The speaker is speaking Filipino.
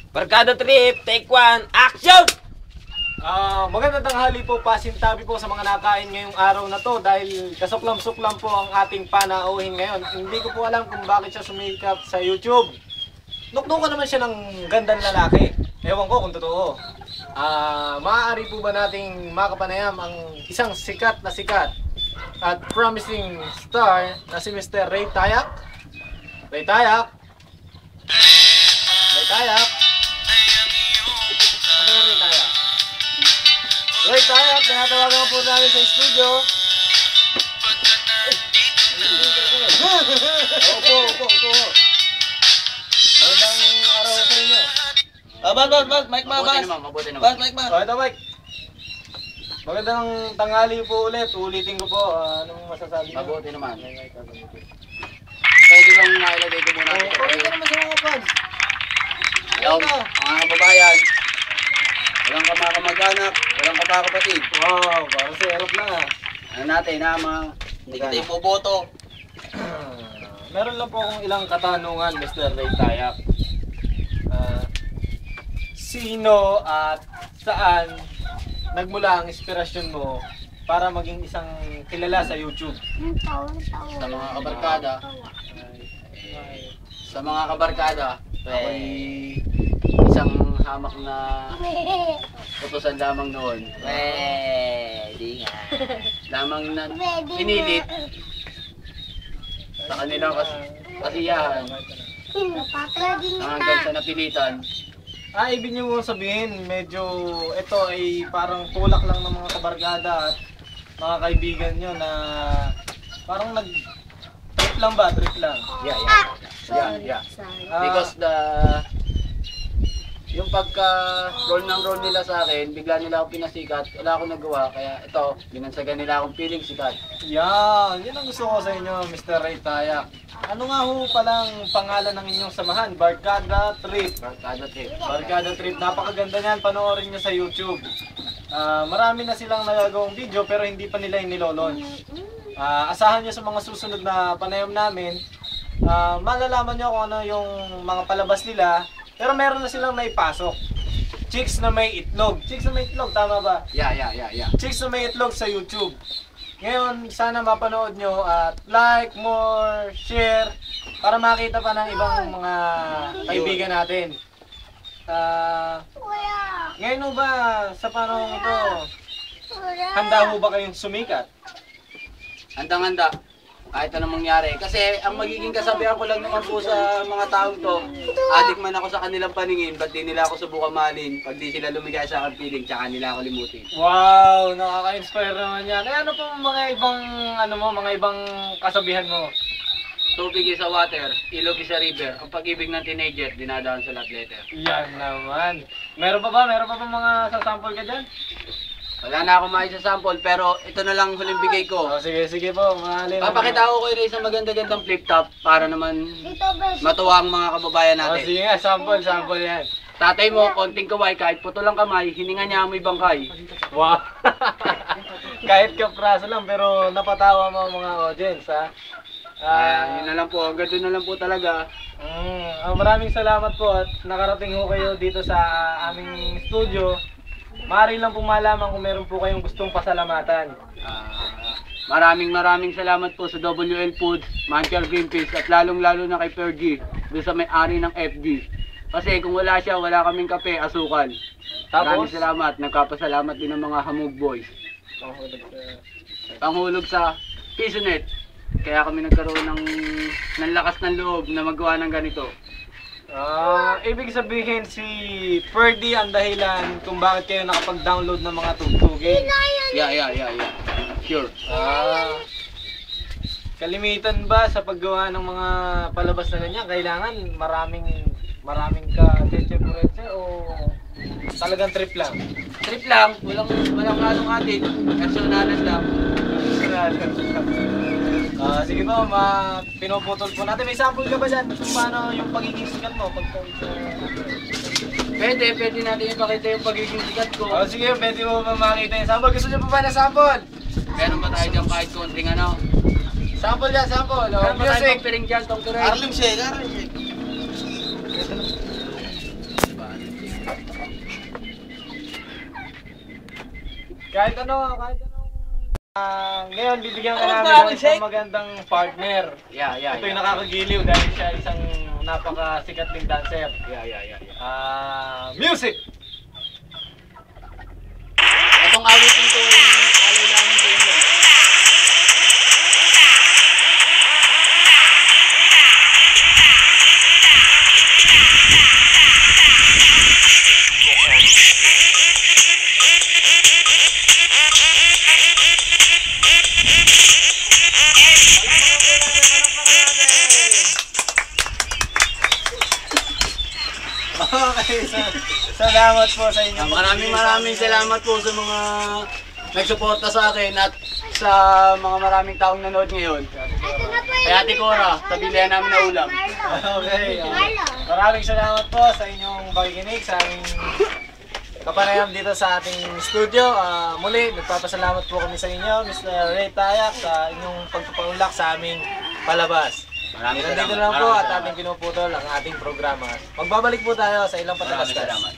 Barkada Trip, take one, action! Magandang tanghali po, pasintabi po sa mga nakain ngayong araw na to dahil kasuklam-suklam po ang ating panauhin ngayon. Hindi ko po alam kung bakit siya sumikat sa YouTube. Nuknukan naman siya ng gandang lalaki. Ewan ko kung totoo. Maaari po ba nating makapanayam ang isang sikat at promising star na si Mr. Ray Tayak? Ray Tayak? Ray Tayak? Ano yung Ray Tayak? Ray Tayak, tinatawagan po namin sa studio. Opo. Magandang araw sa inyo. Bas, mic ma, bas. Mabuti naman. Bas, mic ma. Ito, Mike. Magandang tanghali po ulit. Ulitin ko po. Anong masasabi niyo? Mabuti naman. Pwede bang nailagay ko muna? Okay ka naman sa mga fans. Hello, mga kababayan. Walang kamag-anak, walang kapatid. Wow, parang si Erop lang Ano natin ha, mga... Hindi kita ipoboto. Meron lang po akong ilang katanungan, Mr. Ray Tayak. Sino at saan nagmula ang inspirasyon mo para maging isang kilala sa YouTube? Sa mga kabarkada. Sa mga kabarkada, ako'y isang hamak na utusan lamang noon. Di nga. Lamang na pinilit sa kanilang kasiyahan hanggang sa napilitan. Ibig niyo mo sabihin, medyo ito ay parang tulak lang ng mga kabarkada at mga kaibigan nyo na parang trip lang ba? Trip lang. Yeah. Because yung pagka-roll ng roll nila sa akin, bigla nila ako pinasikat, wala akong nagawa, kaya ito, binansagan nila akong feeling sikat. Yan ang gusto ko sa inyo, Mr. Ray Tayak. Ano nga ho palang pangalan ng inyong samahan? Barkada Trip. Barkada Trip, napakaganda niyan, panoorin nyo sa YouTube. Marami na silang nagagawang video pero hindi pa nila inilolaunch. Asahan nyo sa mga susunod na panayam namin, malalaman nyo kung ano yung mga palabas nila. Pero meron na silang naipasok. Chicks na may itlog. Chicks na may itlog, tama ba? Yeah. Chicks na may itlog sa YouTube. Ngayon, sana mapanood nyo at like, more, share, para makita pa ng ibang mga kaibigan natin. Ngayon ho ba, sa panahon ito, handa ho ba kayong sumikat? Handang-handa. Kahit anong mangyari. Kasi ang magiging kasabihan ko lang naman po sa mga taong to, adik man ako sa kanilang paningin, ba't di nila ako subukan mahalin, pag di sila lumigay sa aking feeling, tsaka nila ako limutin. Wow, nakaka-inspire naman yan. Ano po mga ibang kasabihan mo? Tubig is a water, ilog is a river. Ang pag-ibig ng teenager, dinadaan sa love letter. Yan naman. Meron pa ba mga sasample ka dyan? Wala na akong maisasample, pero ito na lang huling bigay ko. Sige po, mahalin. Papakita ko kayo isang maganda-gandang flip top para naman matuwa ang mga kababayan natin. Sige nga, sample yan. Tatay mo, konting kaway, kahit puto lang kamay, hininga niya amoy bangkay. Wow. Kahit kapraso lang, pero napatawa mo ang mga audience, ha? Yun na lang po, hanggang doon na lang po talaga. Maraming salamat po at nakarating ho kayo dito sa aming studio. Maaari lang pong malaman kung meron po kayong gustong pasalamatan. Maraming salamat po sa WL Foods, Manchal Greenpeace at lalong-lalo na kay Fergie, doon sa may-ari ng FG. Kasi kung wala siya, wala kaming kape, asukal. Maraming salamat. Nagkapasalamat din ng mga Hamog Boys. Panghulog sa Pisonet. Kaya kami nagkaroon ng lakas ng loob na magawa ng ganito. Ibig sabihin si Ferdy ang dahilan kung bakit kayo nakapag-download ng mga tugtugin. Yeah. Sure. Kalimitan ba sa paggawa ng mga palabas na ganyan, kailangan maraming ka-cheche-puretse o talagang trip lang? Trip lang, walang halong atin. Personalan lang. Sige po, pinuputol po natin. May sample ka ba dyan kung paano yung pagiging sikat mo? Pwede natin ipakita yung pagiging sikat ko. Sige, pwede mo ba makita yung sample? Gusto nyo pa ba na sample? Meron ba tayo dyan kahit konting ano? Sample yan, sample. Meron ba tayo Music. pang piring dyan, tong turay? Arlim Shake. Kahit ano. Ngayon, bibigyan ka Ano, namin maraming ng isang shake? magandang partner. Yeah. Ito yung nakakagiliw dahil siya isang napakasikat ding dancer. Yeah. Music! Itong awitin ko yung alay namin sa inyo. Okay, salamat po sa inyo. Maraming salamat po sa mga nagsuporta sa akin at sa mga maraming taong nanood ngayon. Kay Ate Cora, sa bilihan namin na ulam. Okay. Maraming salamat po sa inyong pakikinig sa aming kapanayam dito sa ating studio. Muli, nagpapasalamat po kami sa inyo, Mr. Ray Tayak, sa inyong pagpapaunlak sa aming palabas. Maraming Nandito salamat. lang po Maraming at salamat. ating pinuputol ang ating programa. Magbabalik po tayo sa ilang Maraming patalastas. salamat.